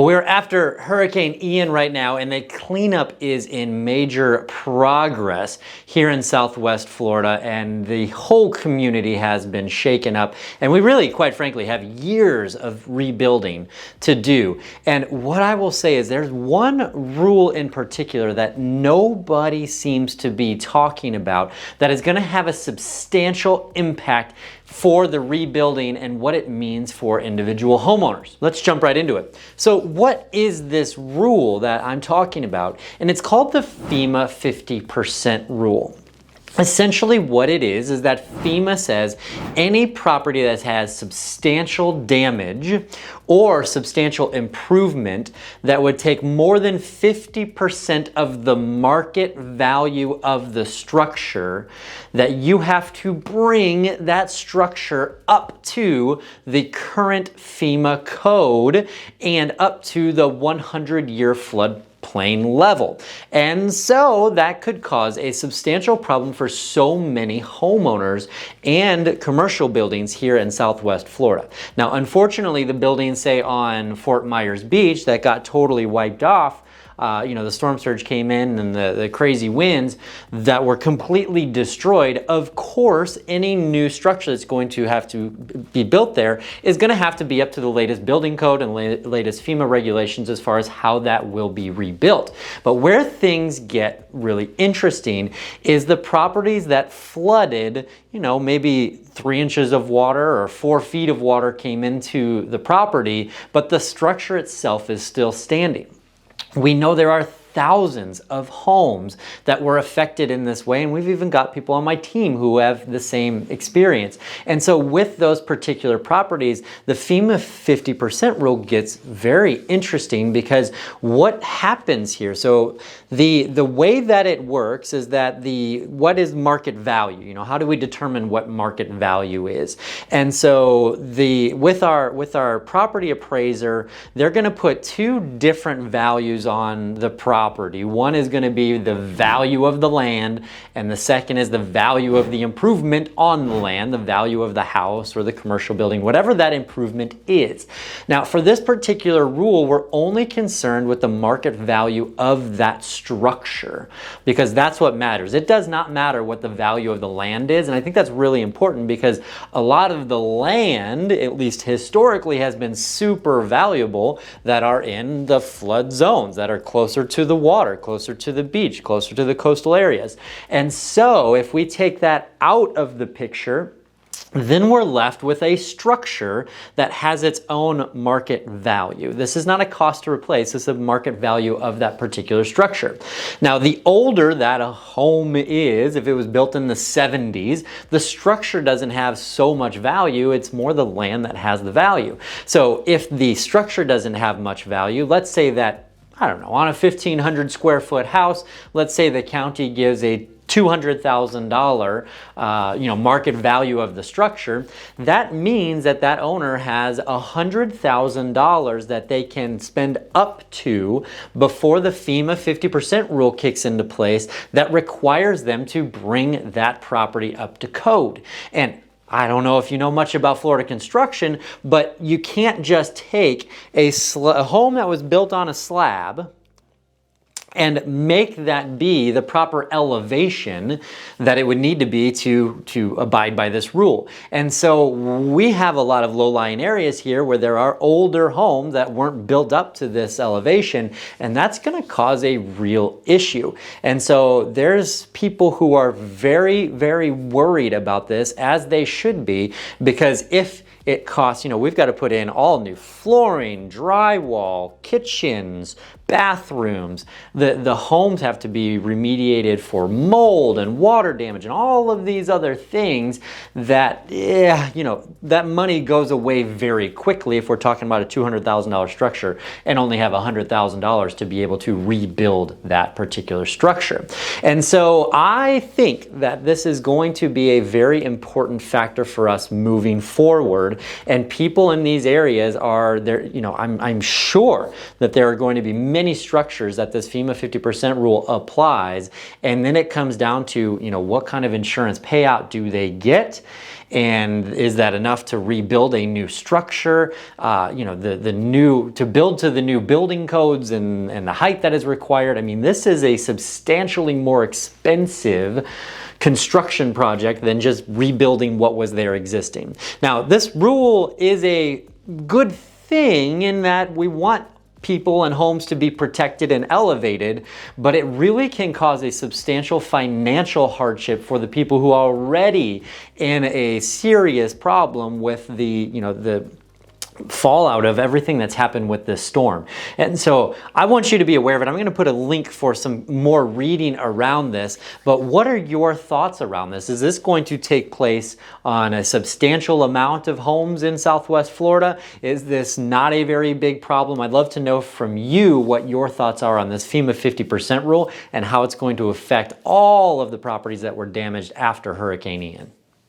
Well, we're after Hurricane Ian right now, and the cleanup is in major progress here in Southwest Florida, and the whole community has been shaken up. And we really, quite frankly, have years of rebuilding to do. And what I will say is there's one rule in particular that nobody seems to be talking about that is going to have a substantial impact for the rebuilding and what it means for individual homeowners. Let's jump right into it. So what is this rule that I'm talking about? And it's called the FEMA 50% rule. Essentially what it is that FEMA says any property that has substantial damage or substantial improvement that would take more than 50% of the market value of the structure, that you have to bring that structure up to the current FEMA code and up to the 100-year flood plain level. And so that could cause a substantial problem for so many homeowners and commercial buildings here in Southwest Florida. Now, unfortunately, the buildings, say on Fort Myers Beach, that got totally wiped off, the storm surge came in and the crazy winds that were completely destroyed. Of course, any new structure that's going to have to be built there is going to have to be up to the latest building code and latest FEMA regulations as far as how that will be rebuilt. But where things get really interesting is the properties that flooded, maybe 3 inches of water or 4 feet of water came into the property, but the structure itself is still standing. We know there are thousands of homes that were affected in this way, and we've even got people on my team who have the same experience. And so with those particular properties, the FEMA 50% rule gets very interesting, because what happens here, so the way that it works is that what is market value? How do we determine what market value is? And so with our property appraiser, they're going to put 2 different values on the property. One is going to be the value of the land, and the second is the value of the improvement on the land, the value of the house or the commercial building, whatever that improvement is. Now, for this particular rule, we're only concerned with the market value of that structure, because that's what matters. It does not matter what the value of the land is, and I think that's really important, because a lot of the land, at least historically, has been super valuable that are in the flood zones, that are closer to the water, closer to the beach, closer to the coastal areas. And so if we take that out of the picture, then we're left with a structure that has its own market value. This is not a cost to replace, this is a market value of that particular structure. Now, the older that a home is, if it was built in the 70s, the structure doesn't have so much value, it's more the land that has the value. So if the structure doesn't have much value, let's say that, on a 1,500 square foot house, let's say the county gives a $200,000 market value of the structure. That means that owner has $100,000 that they can spend up to before the FEMA 50% rule kicks into place, that requires them to bring that property up to code. And I don't know if you know much about Florida construction, but you can't just take a home that was built on a slab and make that be the proper elevation that it would need to be to abide by this rule. And so we have a lot of low-lying areas here where there are older homes that weren't built up to this elevation, and that's going to cause a real issue. And so there's people who are very, very worried about this, as they should be, because if it costs, we've got to put in all new flooring, drywall, kitchens, bathrooms. The homes have to be remediated for mold and water damage and all of these other things that, that money goes away very quickly if we're talking about a $200,000 structure and only have $100,000 to be able to rebuild that particular structure. And so I think that this is going to be a very important factor for us moving forward covered, and people in these areas are there. You know, I'm sure that there are going to be many structures that this FEMA 50% rule applies, and then it comes down to, you know, what kind of insurance payout do they get? And is that enough to rebuild a new structure? You know, to build to the new building codes and the height that is required. I mean, this is a substantially more expensive construction project than just rebuilding what was there existing. Now, this rule is a good thing in that we want people and homes to be protected and elevated, but it really can cause a substantial financial hardship for the people who are already in a serious problem with the, you know, the fallout of everything that's happened with this storm. And so I want you to be aware of it. I'm going to put a link for some more reading around this, but what are your thoughts around this? Is this going to take place on a substantial amount of homes in Southwest Florida? Is this not a very big problem? I'd love to know from you what your thoughts are on this FEMA 50% rule and how it's going to affect all of the properties that were damaged after Hurricane Ian.